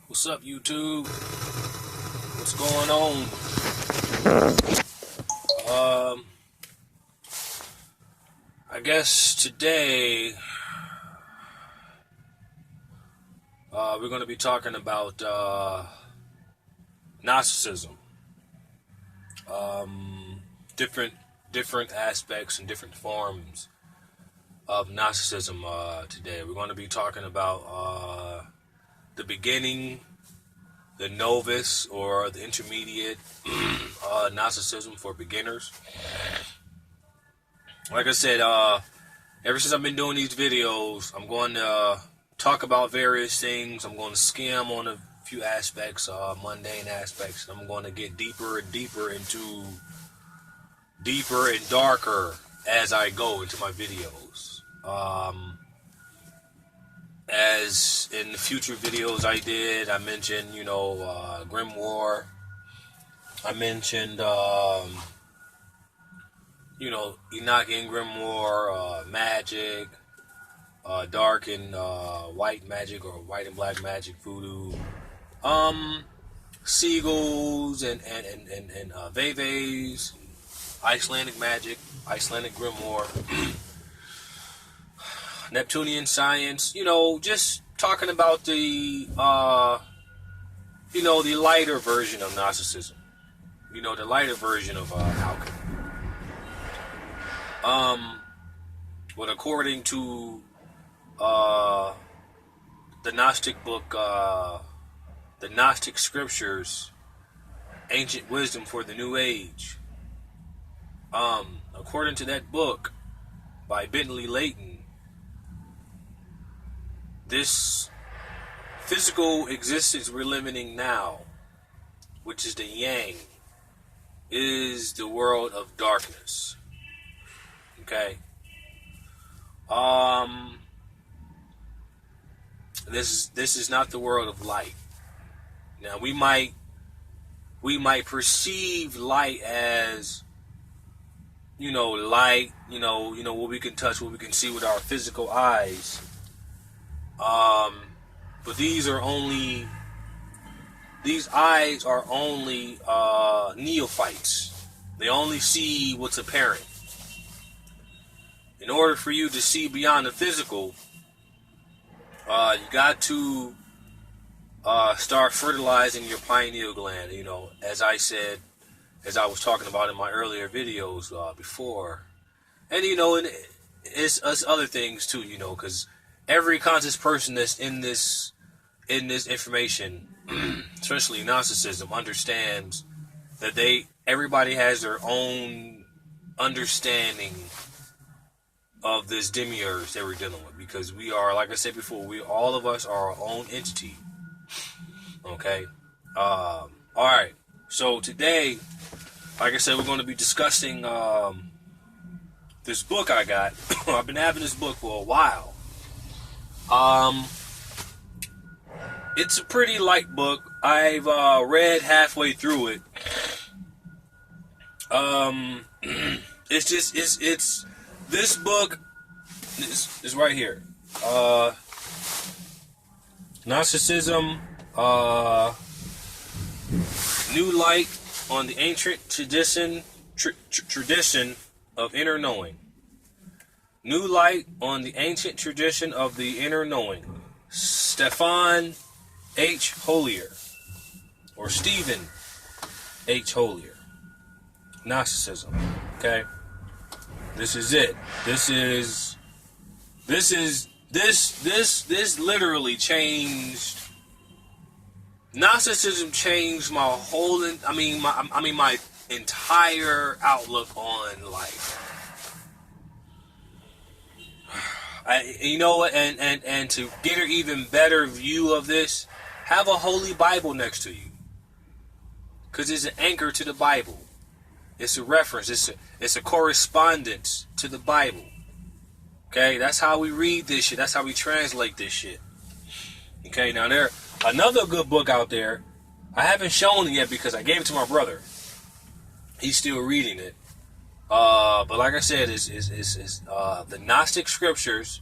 What's up, YouTube? What's going on? I guess today we're going to be talking about Gnosticism. Different aspects and different forms of Gnosticism today. We're going to be talking about the beginning, the novice or the intermediate Gnosticism for beginners. Like I said, ever since I've been doing these videos, I'm going to talk about various things. I'm going to skim on a few aspects, mundane aspects. I'm going to get deeper and deeper and darker as I go into my videos. As in the future videos I mentioned, Grimoire. I mentioned, Enochian Grimoire, magic, dark and white magic or white and black magic, voodoo, seagulls and veves, Icelandic magic, Icelandic Grimoire. Neptunian science, just talking about the lighter version of Gnosticism, the lighter version of alchemy. But according to the Gnostic book, the Gnostic scriptures, ancient wisdom for the new age. According to that book by Bentley Leighton, this physical existence we're living now, which is the yang, is the world of darkness. Okay? This is not the world of light. Now we might perceive light as light, what we can touch, what we can see with our physical eyes. But these eyes are only neophytes. They only see what's apparent. In order for you to see beyond the physical, you got to start fertilizing your pineal gland. As I said, as I was talking about in my earlier videos before, and and it's other things too. Because every conscious person that's in this information, especially Gnosticism, understands that everybody has their own understanding of this demiurge that we're dealing with, because we are, like I said before, all of us are our own entity. Okay. All right. So today, like I said, we're going to be discussing this book I got. I've been having this book for a while. It's a pretty light book. I've read halfway through it. It's this book is right here. Gnosticism, new light on the ancient tradition of inner knowing. New light on the ancient tradition of the inner knowing. Stephen H. Hollier, or Stephen H. Hollier. Gnosticism. Okay. This is it. This literally changed. Gnosticism changed my whole. My entire outlook on life. And to get an even better view of this, have a Holy Bible next to you, because it's an anchor to the Bible. It's a reference. It's a correspondence to the Bible. Okay, that's how we read this shit. That's how we translate this shit. Okay, now there's another good book out there. I haven't shown it yet because I gave it to my brother. He's still reading it. But like I said, it's the Gnostic Scriptures,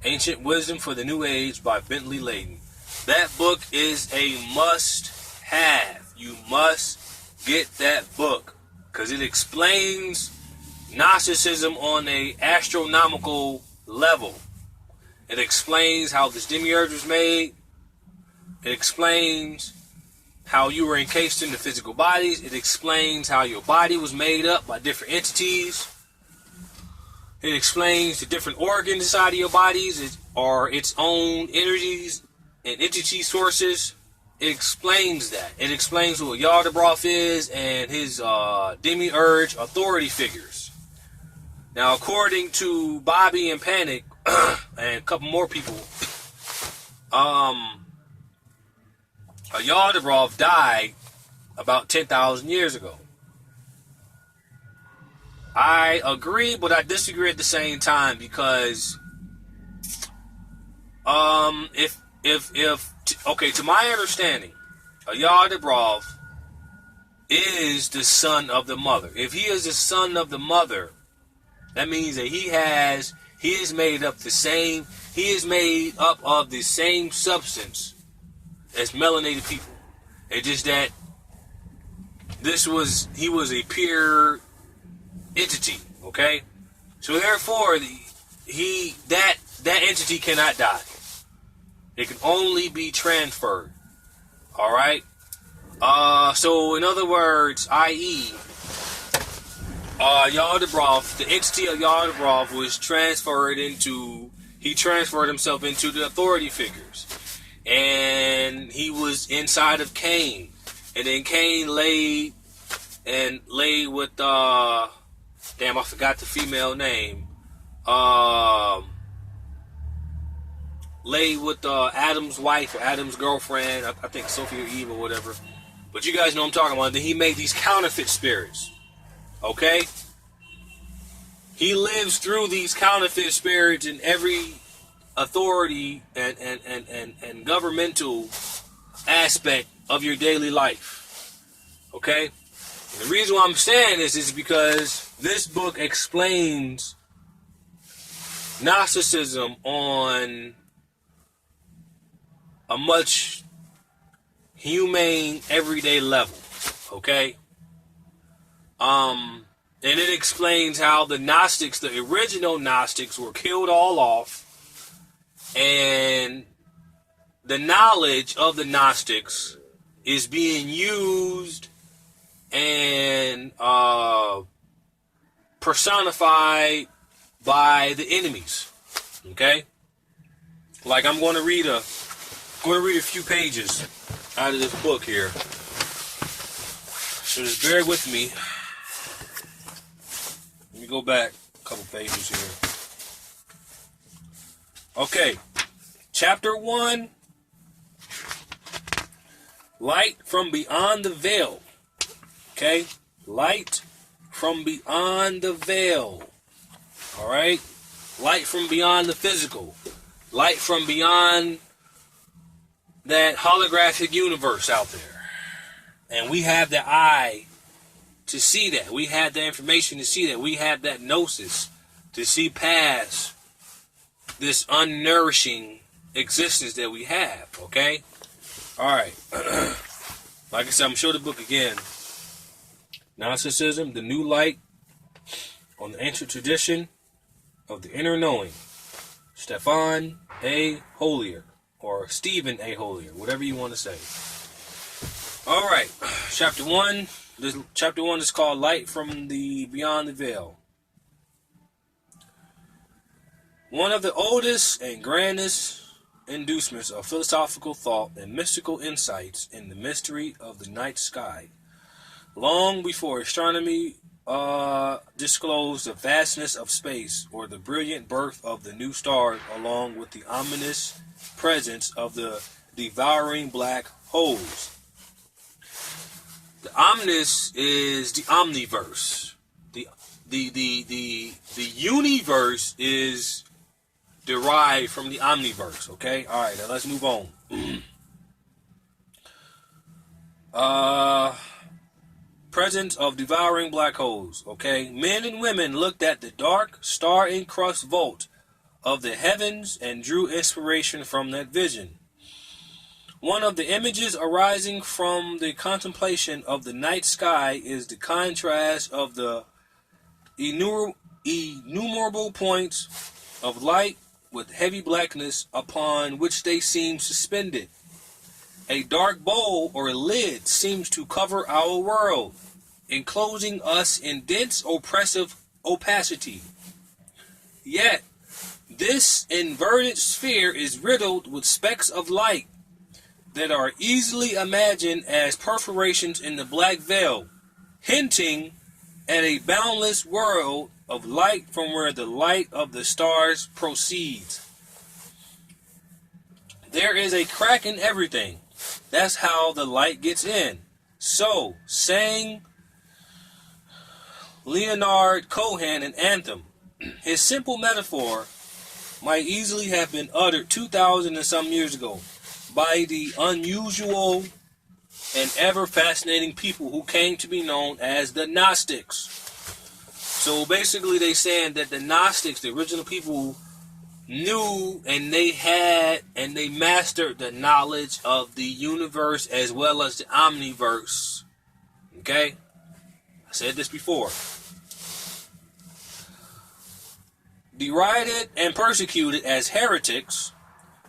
Ancient Wisdom for the New Age by Bentley Leighton. That book is a must-have. You must get that book because it explains Gnosticism on a astronomical level. It explains how this demiurge was made. It explains how you were encased in the physical bodies. It explains how your body was made up by different entities. It explains the different organs inside of your bodies are its own energies and entity sources. It explains that. It explains who a Yaldabaoth is and his demiurge authority figures. Now, according to Bobby and Panic and a couple more people, Yaldabaoth died about 10,000 years ago. I agree, but I disagree at the same time because, to my understanding, Yaldabaoth is the son of the mother. If he is the son of the mother, that means that he is made up of the same substance as melanated people. It's just that he was a pure entity, okay? So therefore, that entity cannot die. It can only be transferred. All right. So in other words, i.e., Yaldabaoth, the entity of Yaldabaoth was transferred into. He transferred himself into the authority figures, and he was inside of Cain, and then Cain laid with damn, I forgot the female name. Laid with Adam's wife or Adam's girlfriend. I think Sophie or Eve or whatever. But you guys know what I'm talking about. Then he made these counterfeit spirits. Okay? He lives through these counterfeit spirits in every authority and governmental aspect of your daily life. Okay? And the reason why I'm saying this is because this book explains Gnosticism on a much humane, everyday level. Okay? And it explains how the Gnostics, the original Gnostics, were killed all off. And the knowledge of the Gnostics is being used and personified by the enemies. Okay? Like I'm going to read a few pages out of this book here. So just bear with me. Let me go back a couple pages here. Okay. Chapter 1. Light from beyond the veil. Okay? Light from beyond the veil. Alright? Light from beyond the physical. Light from beyond that holographic universe out there. And we have the eye to see that. We have the information to see that. We have that gnosis to see past this unnourishing existence that we have. Okay? Alright. Like I said, I'm going to show the book again. Gnosticism, the new light on the ancient tradition of the inner knowing. Stefan A. Holier, or Stephen A. Holier, whatever you want to say. Alright, chapter 1. Chapter 1 is called Light from the Beyond the Veil. One of the oldest and grandest inducements of philosophical thought and mystical insights in the mystery of the night sky. Long before astronomy disclosed the vastness of space or the brilliant birth of the new stars, along with the ominous presence of the devouring black holes. The omnis is the omniverse. The universe is derived from the omniverse. Okay, all right. Now let's move on. Presence of devouring black holes. Okay, men and women looked at the dark star-encrusted vault of the heavens and drew inspiration from that vision. One of the images arising from the contemplation of the night sky is the contrast of the innumerable points of light with heavy blackness upon which they seem suspended. A dark bowl or lid seems to cover our world, enclosing us in dense, oppressive opacity. Yet, this inverted sphere is riddled with specks of light that are easily imagined as perforations in the black veil, hinting at a boundless world of light from where the light of the stars proceeds. There is a crack in everything. That's how the light gets in. So, sang Leonard Cohen in Anthem. His simple metaphor might easily have been uttered 2,000 and some years ago by the unusual and ever fascinating people who came to be known as the Gnostics. So basically they saying that the Gnostics, the original people, knew and they had and they mastered the knowledge of the universe as well as the omniverse. Okay? I said this before. Derided and persecuted as heretics,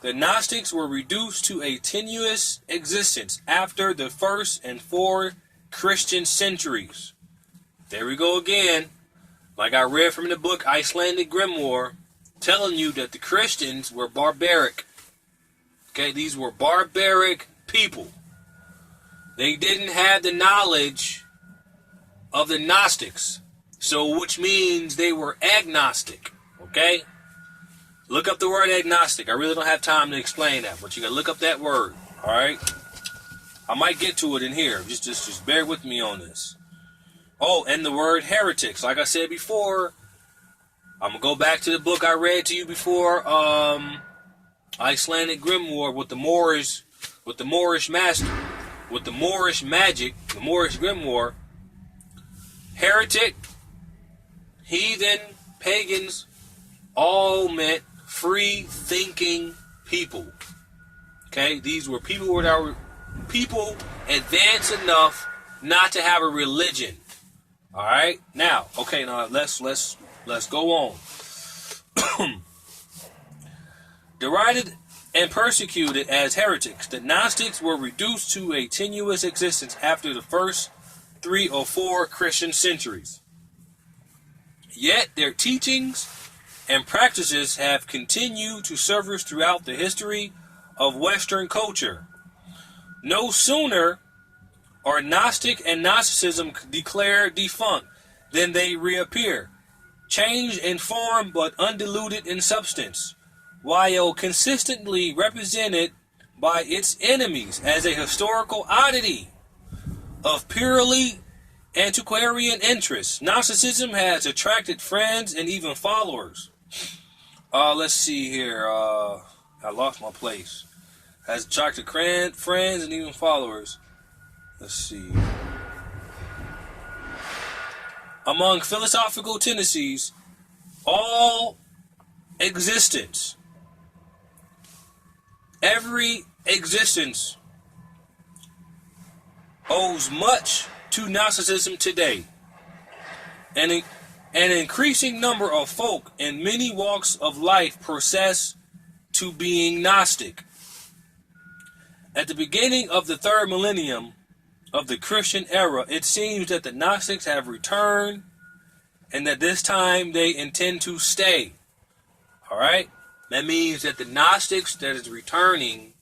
the Gnostics were reduced to a tenuous existence after the first and 4 Christian centuries. There we go again. Like I read from the book Icelandic Grimoire, telling you that the Christians were barbaric. Okay, these were barbaric people. They didn't have the knowledge of the Gnostics. So, which means they were agnostic. Okay? Look up the word agnostic. I really don't have time to explain that, but you gotta look up that word. Alright? I might get to it in here. Just bear with me on this. Oh, and the word heretics. Like I said before, I'm gonna go back to the book I read to you before, Icelandic Grimoire with the Moorish master, with the Moorish magic, the Moorish Grimoire. Heretic, heathen, pagans, all meant free-thinking people. Okay, these were people advanced enough not to have a religion. All right, now let's go on. Derided and persecuted as heretics, the Gnostics were reduced to a tenuous existence after the first 3 or 4 Christian centuries. Yet their teachings and practices have continued to surface throughout the history of Western culture. No sooner are Gnostic and Gnosticism declared defunct than they reappear, changed in form but undiluted in substance, while consistently represented by its enemies as a historical oddity of purely antiquarian interest. Gnosticism has attracted friends and even followers. Let's see here. I lost my place. Has attracted friends and even followers. Let's see. Among philosophical tendencies, all existence, every existence owes much to Gnosticism today. And an increasing number of folk in many walks of life profess to being Gnostic. At the beginning of the 3rd millennium of the Christian era, it seems that the Gnostics have returned and that this time they intend to stay. Alright? That means that the Gnostics that is returning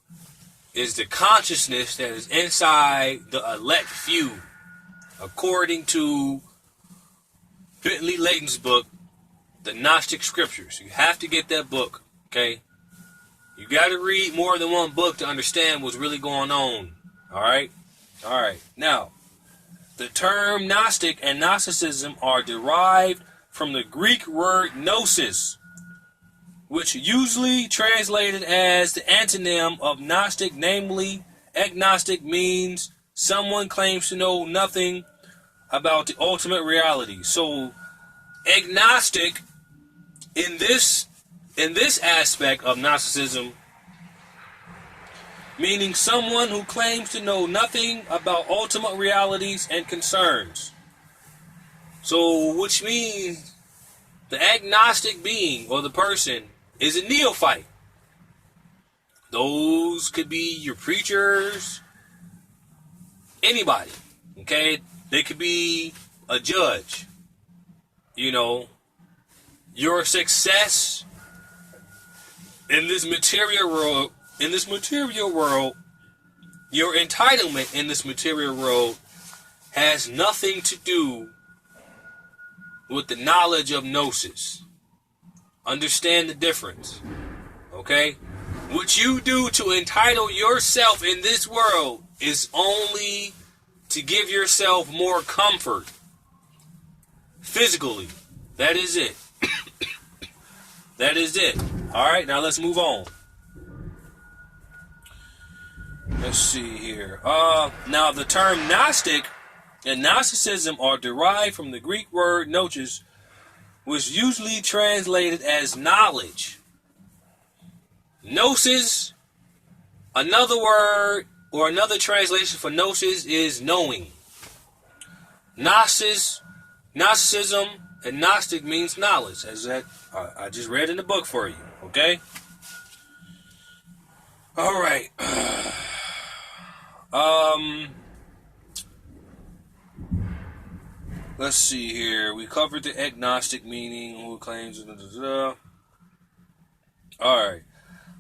is the consciousness that is inside the elect few. According to Bentley Leighton's book, The Gnostic Scriptures. You have to get that book, okay? You got to read more than one book to understand what's really going on, alright? Alright, now, the term Gnostic and Gnosticism are derived from the Greek word gnosis, which usually translated as the antonym of Gnostic, namely, agnostic means someone claims to know nothing about the ultimate reality. So, agnostic in this aspect of Gnosticism meaning someone who claims to know nothing about ultimate realities and concerns. So, which means the agnostic being or the person is a neophyte. Those could be your preachers, anybody, okay? They could be a judge. You know, your success in this material world, your entitlement in this material world has nothing to do with the knowledge of gnosis. Understand the difference, okay? What you do to entitle yourself in this world is only to give yourself more comfort physically. That is it. That is it. Alright, now let's move on. Let's see here. Now the term Gnostic and Gnosticism are derived from the Greek word gnosis, which is usually translated as knowledge. Gnosis, another word or another translation for gnosis is knowing. Gnosis, Gnosticism, and Gnostic means knowledge, as that I just read in the book for you. Okay. All right. Let's see here. We covered the agnostic meaning. Who claims? All right.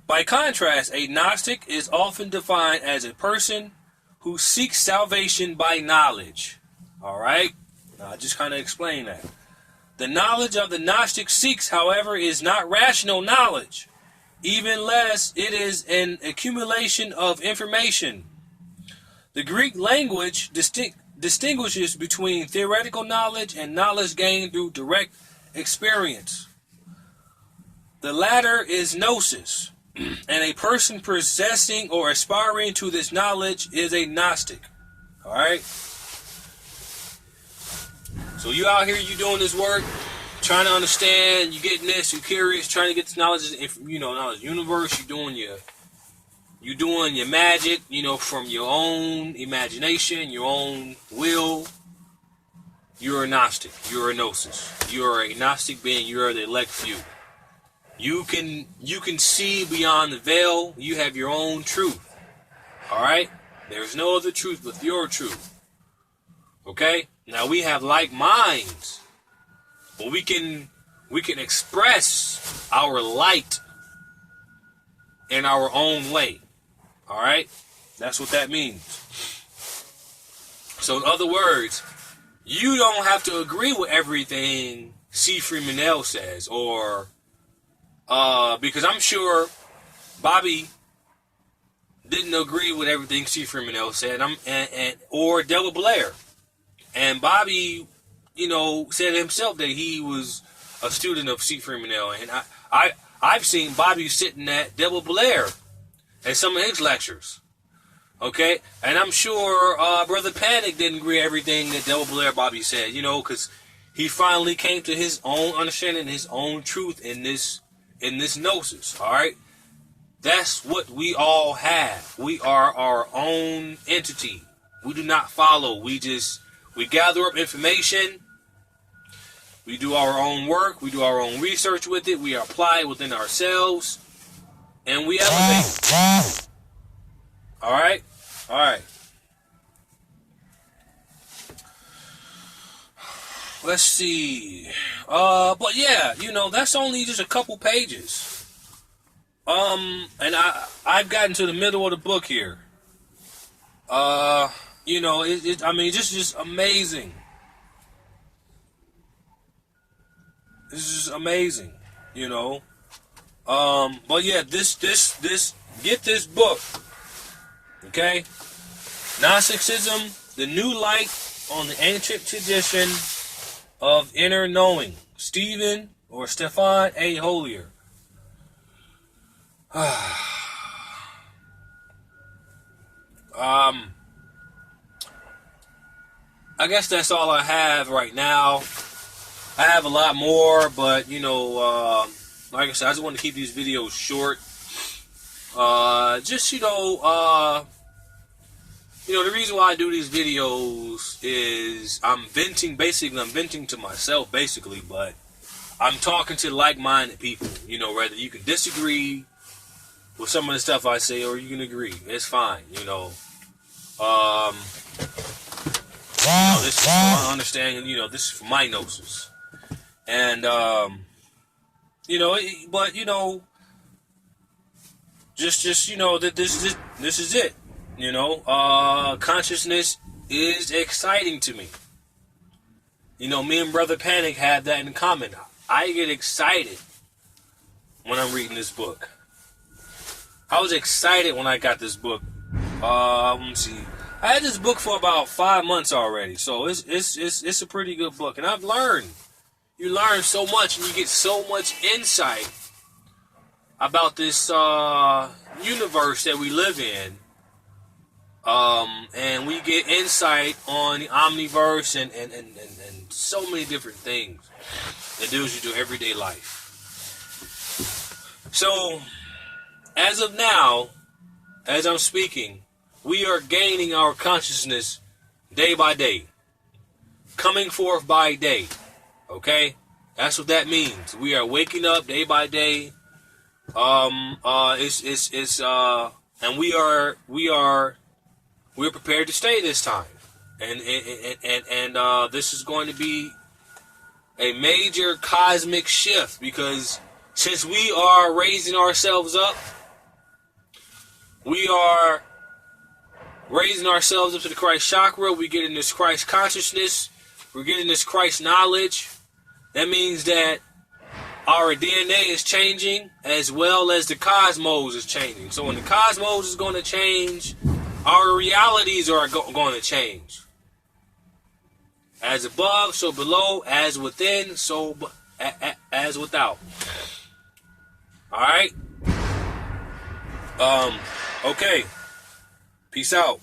By contrast, a Gnostic is often defined as a person who seeks salvation by knowledge. All right? Now, I just kind of explained that. The knowledge of the Gnostic seeks, however, is not rational knowledge. Even less, it is an accumulation of information. The Greek language distinguishes between theoretical knowledge and knowledge gained through direct experience. The latter is gnosis. And a person possessing or aspiring to this knowledge is a Gnostic. Alright? So you out here, you doing this work, trying to understand, you getting this, you curious, trying to get this knowledge, knowledge universe, you doing your magic, from your own imagination, your own will. You're a Gnostic. You're a gnosis. You're a Gnostic being. You're the elect few. You can see beyond the veil. You have your own truth. Alright? There's no other truth but your truth. Okay? Now we have like minds. But we can express our light in our own way. Alright? That's what that means. So in other words, you don't have to agree with everything C. Freeman L. says, or because I'm sure Bobby didn't agree with everything C. Freeman L. said, or Delbert Blair. And Bobby, said himself that he was a student of C. Freeman L. And I've seen Bobby sitting at Delbert Blair at some of his lectures. Okay? And I'm sure Brother Panic didn't agree with everything that Delbert Blair Bobby said, because he finally came to his own understanding, his own truth in this gnosis. Alright? That's what we all have. We are our own entity. We do not follow. We gather up information. We do our own work. We do our own research with it. We apply it within ourselves. And we elevate. Alright? Alright. Let's see. But yeah, that's only just a couple pages. And I've gotten to the middle of the book here. Just amazing. This is amazing, But yeah, get this book. Okay? Gnosticism, the new light on the ancient tradition of inner knowing. Stephen A. Holier. I guess that's all I have right now. I have a lot more, but like I said, I just want to keep these videos short. Just, the reason why I do these videos is I'm venting to myself, basically, but I'm talking to like-minded people, whether you can disagree with some of the stuff I say or you can agree. It's fine, this is for my understanding, this is for my gnosis. And, this is it. Consciousness is exciting to me. Me and Brother Panic have that in common. I get excited when I'm reading this book. I was excited when I got this book. Let me see. I had this book for about 5 months already, so it's a pretty good book. And I've learned. You learn so much, and you get so much insight about this universe that we live in. And we get insight on the omniverse and so many different things that deals with your everyday life. So, as of now, as I'm speaking, we are gaining our consciousness day by day, coming forth by day. Okay, that's what that means. We are waking up day by day. And we're prepared to stay this time, and this is going to be a major cosmic shift, because since we are raising ourselves up, we are raising ourselves up to the Christ chakra. We're getting this Christ consciousness. We're getting this Christ knowledge. That means that our DNA is changing as well as the cosmos is changing. So when the cosmos is going to change, our realities are going to change. As above, so below. As within, so as without. Alright? Okay. Peace out.